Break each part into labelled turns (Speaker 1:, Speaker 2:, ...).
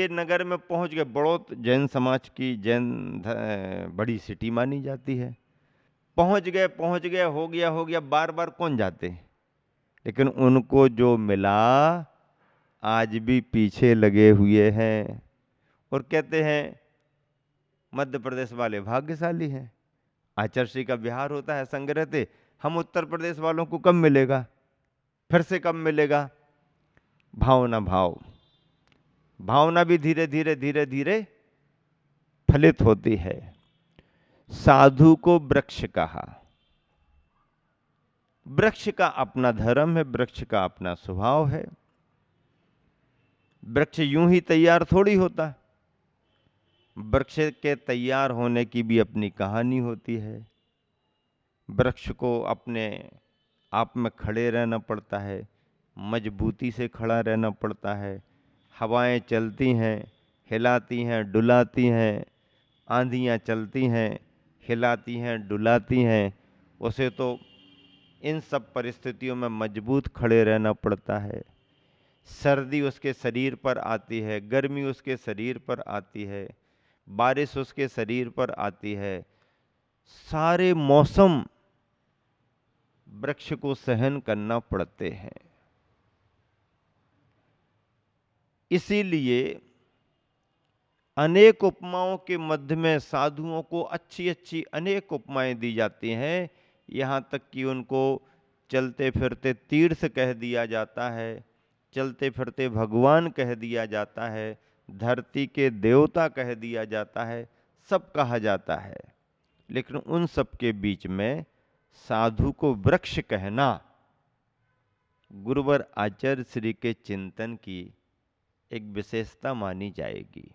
Speaker 1: ये नगर में पहुंच गए, बड़ौत जैन समाज की बड़ी सिटी मानी जाती है। पहुंच गए, हो गया, बार बार कौन जाते, लेकिन उनको जो मिला आज भी पीछे लगे हुए हैं और कहते हैं मध्य प्रदेश वाले भाग्यशाली हैं। आचर्षी का बिहार होता है संग रहते, हम उत्तर प्रदेश वालों को कब मिलेगा, फिर से कब मिलेगा। भावना भी धीरे धीरे फलित होती है। साधु को वृक्ष कहा। वृक्ष का अपना धर्म है, वृक्ष का अपना स्वभाव है। वृक्ष यूं ही तैयार थोड़ी होता, वृक्ष के तैयार होने की भी अपनी कहानी होती है। वृक्ष को अपने आप में खड़े रहना पड़ता है, मजबूती से खड़ा रहना पड़ता है। हवाएं चलती हैं, हिलाती हैं, डुलाती हैं, आंधियां चलती हैं, हिलाती हैं, डुलाती हैं, उसे तो इन सब परिस्थितियों में मजबूत खड़े रहना पड़ता है। सर्दी उसके शरीर पर आती है, गर्मी उसके शरीर पर आती है, बारिश उसके शरीर पर आती है। सारे मौसम वृक्ष को सहन करना पड़ते हैं। इसीलिए अनेक उपमाओं के मध्य में साधुओं को अच्छी अच्छी अनेक उपमाएं दी जाती हैं। यहाँ तक कि उनको चलते फिरते तीर्थ कह दिया जाता है, चलते फिरते भगवान कह दिया जाता है, धरती के देवता कह दिया जाता है, सब कहा जाता है। लेकिन उन सब के बीच में साधु को वृक्ष कहना गुरुवर आचार्य श्री के चिंतन की एक विशेषता मानी जाएगी।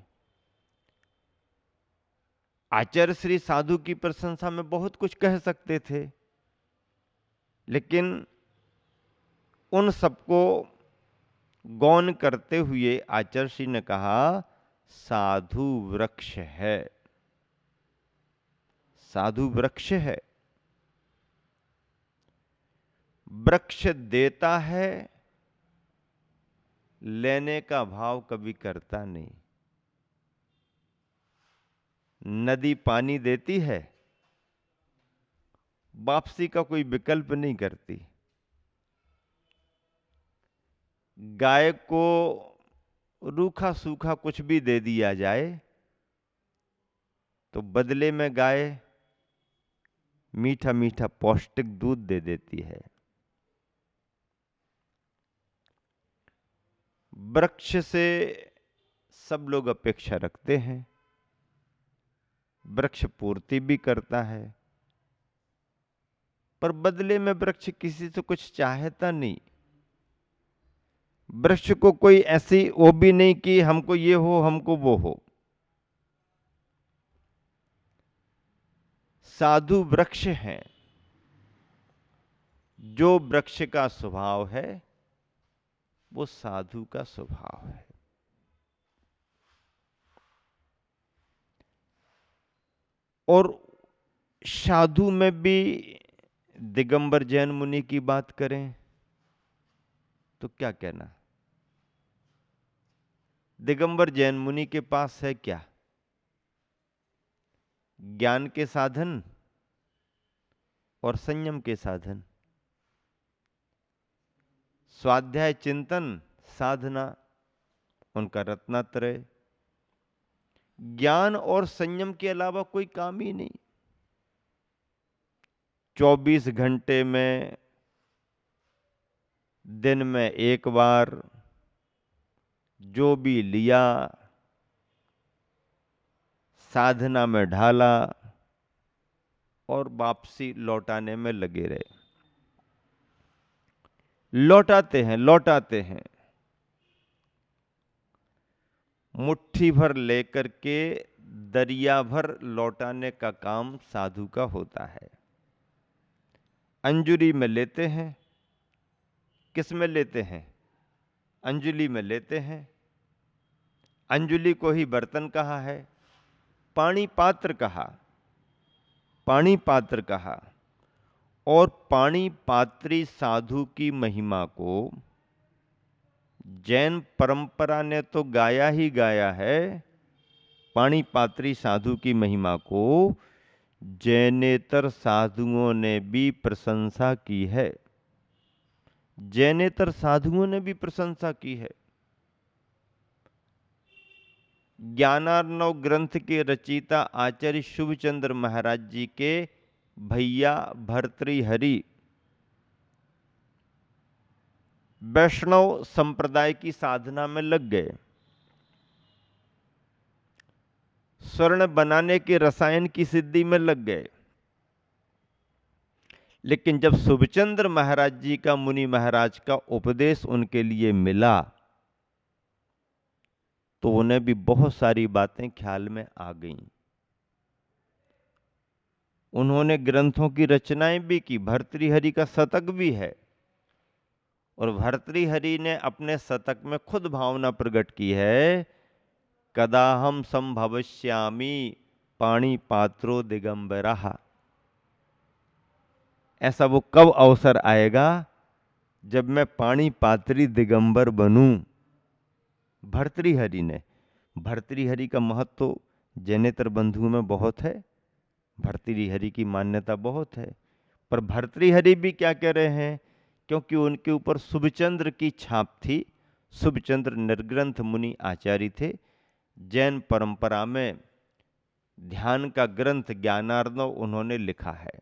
Speaker 1: आचार्य श्री साधु की प्रशंसा में बहुत कुछ कह सकते थे, लेकिन उन सबको गौण करते हुए आचार्य श्री ने कहा साधु वृक्ष है, साधु वृक्ष है। वृक्ष देता है, लेने का भाव कभी करता नहीं। नदी पानी देती है, वापसी का कोई विकल्प नहीं करती। गाय को रूखा सूखा कुछ भी दे दिया जाए तो बदले में गाय मीठा मीठा पौष्टिक दूध दे देती है। वृक्ष से सब लोग अपेक्षा रखते हैं, वृक्ष पूर्ति भी करता है, पर बदले में वृक्ष किसी से कुछ चाहता नहीं। वृक्ष को कोई ऐसी वो भी नहीं कि हमको ये हो हमको वो हो। साधु वृक्ष हैं, जो वृक्ष का स्वभाव है वो साधु का स्वभाव है। और साधु में भी दिगंबर जैन मुनि की बात करें तो क्या कहना। दिगंबर जैन मुनि के पास है क्या, ज्ञान के साधन और संयम के साधन, स्वाध्याय चिंतन साधना, उनका रत्नात्रय। ज्ञान और संयम के अलावा कोई काम ही नहीं। 24 घंटे में दिन में एक बार जो भी लिया साधना में ढाला और वापसी लौटाने में लगे रहे। लौटाते हैं, मुट्ठी भर लेकर के दरिया भर लौटाने का काम साधु का होता है। अंजुरी में लेते हैं, किस में लेते हैं, अंजुली में लेते हैं। अंजुली को ही बर्तन कहा है, पानी पात्र कहा। और पानी पात्री साधु की महिमा को जैन परंपरा ने तो गाया ही गाया है पाणिपात्री साधु की महिमा को, जैनेतर साधुओं ने भी प्रशंसा की है। जैनेतर साधुओं ने भी प्रशंसा की है। ज्ञानार्णव ग्रंथ के रचयिता आचार्य शुभचंद्र महाराज जी के भैया भर्तृहरि वैष्णव संप्रदाय की साधना में लग गए। स्वर्ण बनाने के रसायन की सिद्धि में लग गए। लेकिन जब शुभचंद्र महाराज जी का, मुनि महाराज का उपदेश उनके लिए मिला तो उन्हें भी बहुत सारी बातें ख्याल में आ गईं। उन्होंने ग्रंथों की रचनाएं भी की, भर्तृहरि का शतक भी है, और भर्तृहरि ने अपने शतक में खुद भावना प्रकट की है, कदाहम संभविष्यामि पाणिपात्रो दिगंबरः। ऐसा वो कब अवसर आएगा जब मैं पाणिपात्री दिगंबर बनूं। भर्तृहरि ने, भर्तृहरि का महत्व तो जैनेतर बंधुओं में बहुत है, भर्तृहरि की मान्यता बहुत है, पर भर्तृहरि भी क्या कह रहे हैं, क्योंकि उनके ऊपर शुभचंद्र की छाप थी। शुभचंद्र निर्ग्रंथ मुनि आचार्य थे। जैन परंपरा में ध्यान का ग्रंथ ज्ञानार्णव उन्होंने लिखा है,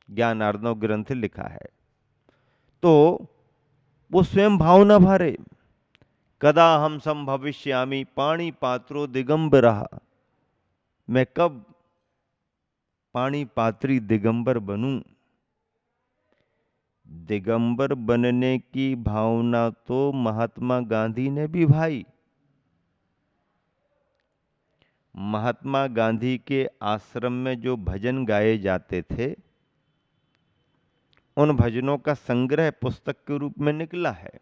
Speaker 1: ज्ञानार्णव ग्रंथ लिखा है। तो वो स्वयं भावना भरे, कदा हम संभविष्यामि पाणिपात्रो दिगंबरः, मैं कब पाणिपात्री दिगंबर बनूं। दिगंबर बनने की भावना तो महात्मा गांधी ने भी भाई। महात्मा गांधी के आश्रम में जो भजन गाए जाते थे, उन भजनों का संग्रह पुस्तक के रूप में निकला है।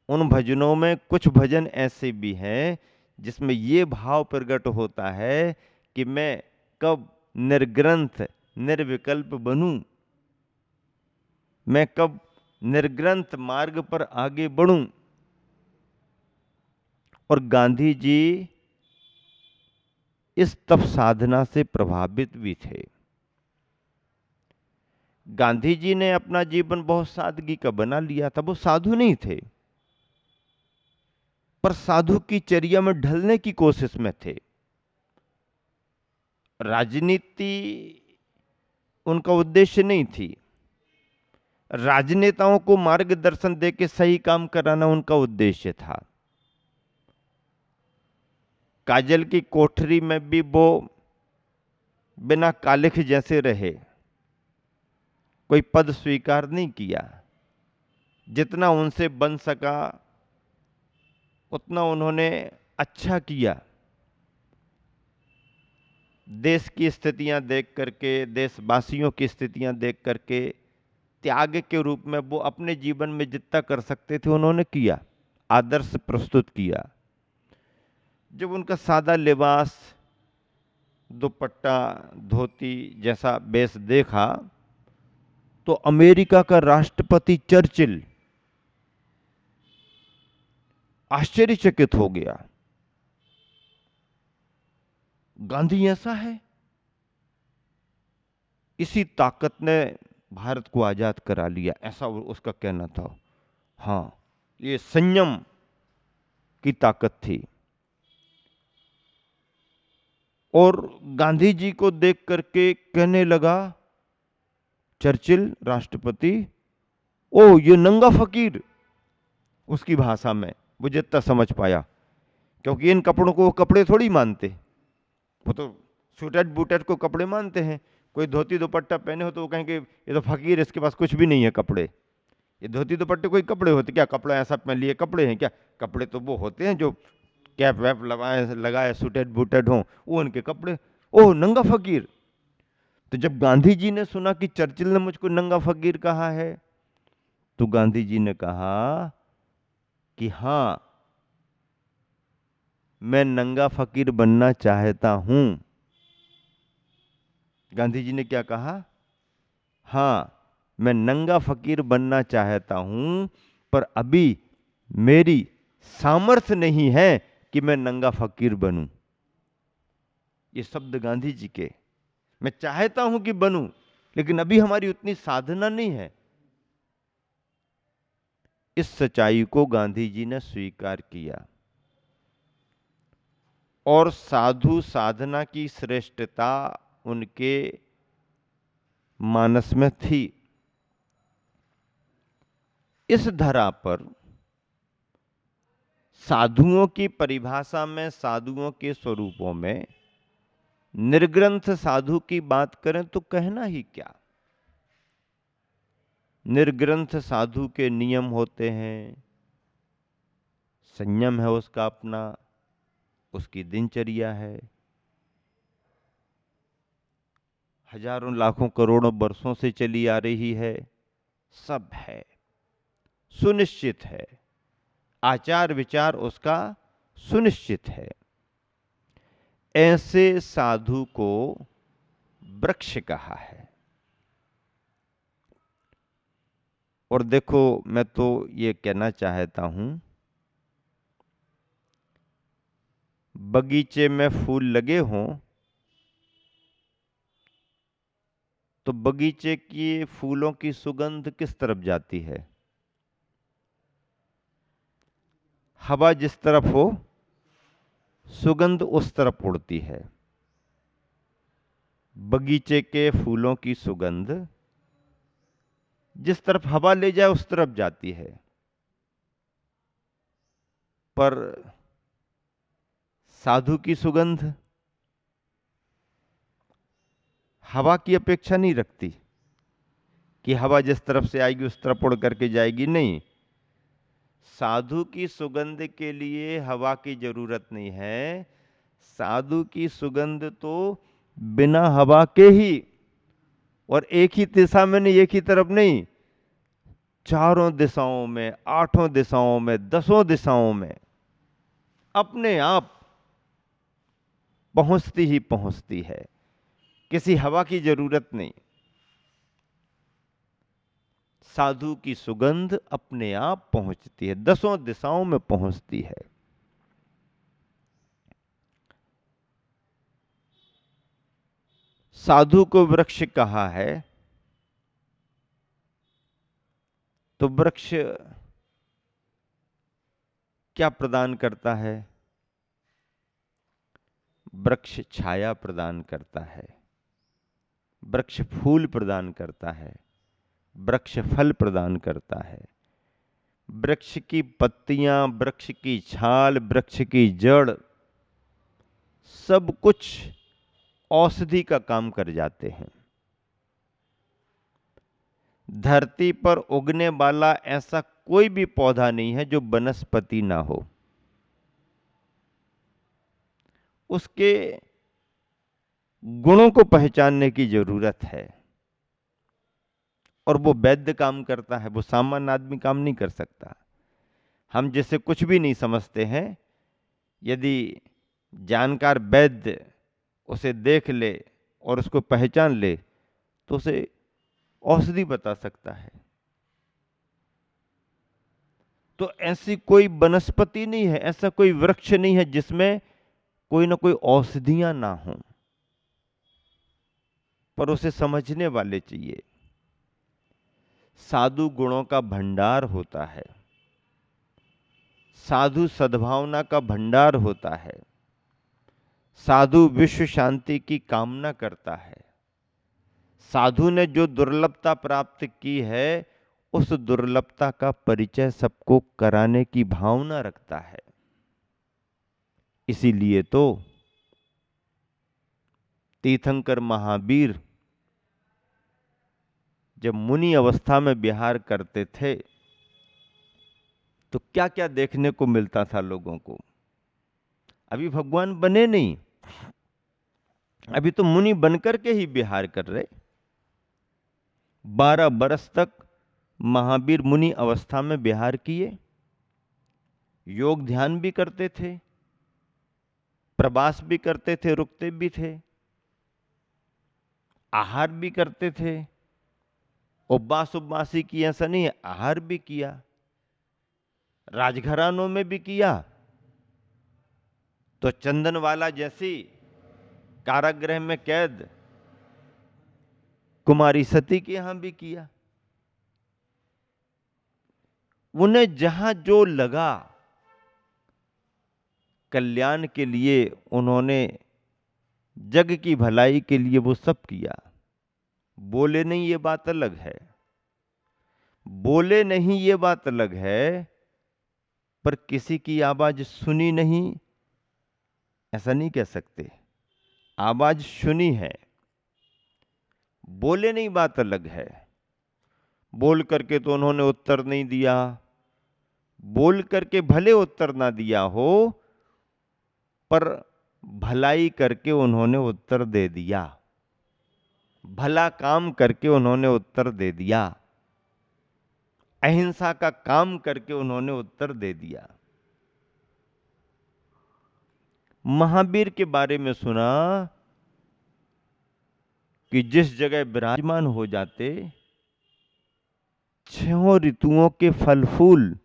Speaker 1: उन भजनों में कुछ भजन ऐसे भी हैं जिसमें ये भाव प्रकट होता है कि मैं कब निर्ग्रंथ निर्विकल्प बनूं, मैं कब निर्ग्रंथ मार्ग पर आगे बढ़ूं। और गांधी जी इस तप साधना से प्रभावित भी थे। गांधी जी ने अपना जीवन बहुत सादगी का बना लिया था। वो साधु नहीं थे, पर साधु की चर्या में ढलने की कोशिश में थे। राजनीति उनका उद्देश्य नहीं थी, राजनेताओं को मार्गदर्शन देके सही काम कराना उनका उद्देश्य था। काजल की कोठरी में भी वो बिना कालिख जैसे रहे, कोई पद स्वीकार नहीं किया। जितना उनसे बन सका उतना उन्होंने अच्छा किया। देश की स्थितियां देख करके, देशवासियों की स्थितियां देख करके त्याग के रूप में वो अपने जीवन में जितना कर सकते थे उन्होंने किया, आदर्श प्रस्तुत किया। जब उनका सादा लिबास, दुपट्टा धोती जैसा वेश देखा तो अमेरिका का राष्ट्रपति चर्चिल आश्चर्यचकित हो गया। गांधी ऐसा है? इसी ताकत ने भारत को आजाद करा लिया, ऐसा उसका कहना था। हां, ये संयम की ताकत थी। और गांधी जी को देख करके कहने लगा चर्चिल राष्ट्रपति, ओ ये नंगा फकीर, उसकी भाषा में वो जितना समझ पाया, क्योंकि इन कपड़ों को वो कपड़े थोड़ी मानते, वो तो सूटेड बूटेड को कपड़े मानते हैं। कोई धोती दुपट्टा पहने हो तो वो कहेंगे ये तो फकीर, इसके पास कुछ भी नहीं है कपड़े। ये धोती दुपट्टे कोई कपड़े होते क्या? कपड़ा ऐसा पहन लिए कपड़े हैं क्या? कपड़े तो वो होते हैं जो कैप वैप लगाए सूटेड बूटेड हो, वो उनके कपड़े। ओह नंगा फकीर। तो जब गांधी जी ने सुना कि चर्चिल ने मुझको नंगा फकीर कहा है, तो गांधी जी ने कहा कि हां, मैं नंगा फकीर बनना चाहता हूं। गांधी जी ने क्या कहा? हां, मैं नंगा फकीर बनना चाहता हूं, पर अभी मेरी सामर्थ्य नहीं है कि मैं नंगा फकीर बनूं। ये शब्द गांधी जी के। मैं चाहता हूं कि बनूं, लेकिन अभी हमारी उतनी साधना नहीं है। इस सच्चाई को गांधी जी ने स्वीकार किया और साधु साधना की श्रेष्ठता उनके मानस में थी। इस धरा पर साधुओं की परिभाषा में, साधुओं के स्वरूपों में निर्ग्रंथ साधु की बात करें तो कहना ही क्या। निर्ग्रंथ साधु के नियम होते हैं, संयम है उसका अपना, उसकी दिनचर्या है, हजारों लाखों करोड़ों वर्षों से चली आ रही है, सब है, सुनिश्चित है, आचार विचार उसका सुनिश्चित है। ऐसे साधु को वृक्ष कहा है। और देखो, मैं तो ये कहना चाहता हूं, बगीचे में फूल लगे हों तो बगीचे की फूलों की सुगंध किस तरफ जाती है? हवा जिस तरफ हो, सुगंध उस तरफ उड़ती है। बगीचे के फूलों की सुगंध जिस तरफ हवा ले जाए उस तरफ जाती है, पर साधु की सुगंध हवा की अपेक्षा नहीं रखती कि हवा जिस तरफ से आएगी उस तरफ उड़ करके जाएगी। नहीं, साधु की सुगंध के लिए हवा की जरूरत नहीं है। साधु की सुगंध तो बिना हवा के ही, और एक ही दिशा में नहीं, एक ही तरफ नहीं, चारों दिशाओं में, आठों दिशाओं में, 10 दिशाओं में अपने आप पहुंचती ही पहुंचती है, किसी हवा की जरूरत नहीं। साधु की सुगंध अपने आप पहुंचती है, 10 दिशाओं में पहुंचती है। साधु को वृक्ष कहा है, तो वृक्ष क्या प्रदान करता है? वृक्ष छाया प्रदान करता है, वृक्ष फूल प्रदान करता है, वृक्ष फल प्रदान करता है। वृक्ष की पत्तियां, वृक्ष की छाल, वृक्ष की जड़, सब कुछ औषधि का काम कर जाते हैं। धरती पर उगने वाला ऐसा कोई भी पौधा नहीं है जो वनस्पति ना हो। उसके गुणों को पहचानने की जरूरत है, और वो वैद्य काम करता है, वो सामान्य आदमी काम नहीं कर सकता। हम जिसे कुछ भी नहीं समझते हैं, यदि जानकार वैद्य उसे देख ले और उसको पहचान ले तो उसे औषधि बता सकता है। तो ऐसी कोई वनस्पति नहीं है, ऐसा कोई वृक्ष नहीं है जिसमें कोई ना कोई औषधियां ना हो, पर उसे समझने वाले चाहिए। साधु गुणों का भंडार होता है, साधु सद्भावना का भंडार होता है, साधु विश्व शांति की कामना करता है। साधु ने जो दुर्लभता प्राप्त की है, उस दुर्लभता का परिचय सबको कराने की भावना रखता है। इसीलिए तो तीर्थंकर महावीर जब मुनि अवस्था में विहार करते थे तो क्या क्या देखने को मिलता था लोगों को। अभी भगवान बने नहीं, अभी तो मुनि बनकर के ही विहार कर रहे। 12 बरस तक महावीर मुनि अवस्था में विहार किए, योग ध्यान भी करते थे, प्रवास भी करते थे, रुकते भी थे, आहार भी करते थे। उपवास उपवासी की ऐसा नहीं है, आहार भी किया। राजघरानों में भी किया, तो चंदनवाला जैसी कारागृह में कैद कुमारी सती के यहां भी किया। उन्हें जहां जो लगा कल्याण के लिए, उन्होंने जग की भलाई के लिए वो सब किया। बोले नहीं ये बात अलग है, बोले नहीं ये बात अलग है, पर किसी की आवाज सुनी नहीं ऐसा नहीं कह सकते। आवाज सुनी है, बोले नहीं बात अलग है। बोल करके तो उन्होंने उत्तर नहीं दिया, बोल करके भले उत्तर ना दिया हो, पर भलाई करके उन्होंने उत्तर दे दिया, भला काम करके उन्होंने उत्तर दे दिया, अहिंसा का काम करके उन्होंने उत्तर दे दिया। महावीर के बारे में सुना कि जिस जगह विराजमान हो जाते, छहों ऋतुओं के फल फूल,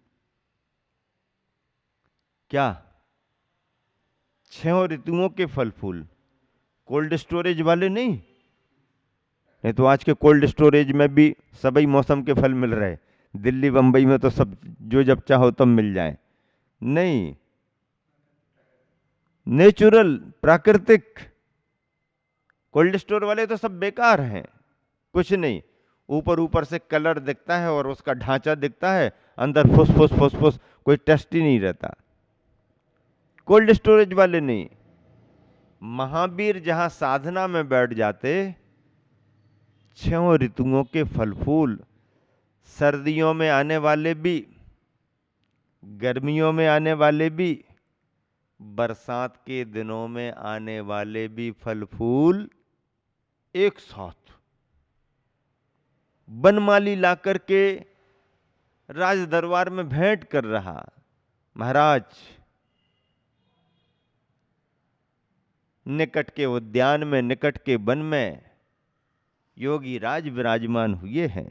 Speaker 1: क्या छहों ऋतुओं के फल फूल, कोल्ड स्टोरेज वाले नहीं तो आज के कोल्ड स्टोरेज में भी सभी मौसम के फल मिल रहे। दिल्ली बंबई में तो सब जो जब चाहो तब मिल जाए, नहीं, नेचुरल प्राकृतिक। कोल्ड स्टोर वाले तो सब बेकार हैं, कुछ नहीं, ऊपर ऊपर से कलर दिखता है और उसका ढांचा दिखता है, अंदर फुस फुस फुस फुस, कोई टेस्ट ही नहीं रहता। कोल्ड स्टोरेज वाले नहीं। महावीर जहां साधना में बैठ जाते, छहों ऋतुओं के फल फूल, सर्दियों में आने वाले भी, गर्मियों में आने वाले भी, बरसात के दिनों में आने वाले भी फल फूल एक साथ बनमाली ला करके राज दरबार में भेंट कर रहा। महाराज, निकट के उद्यान में, निकट के वन में योगी राज विराजमान हुए हैं।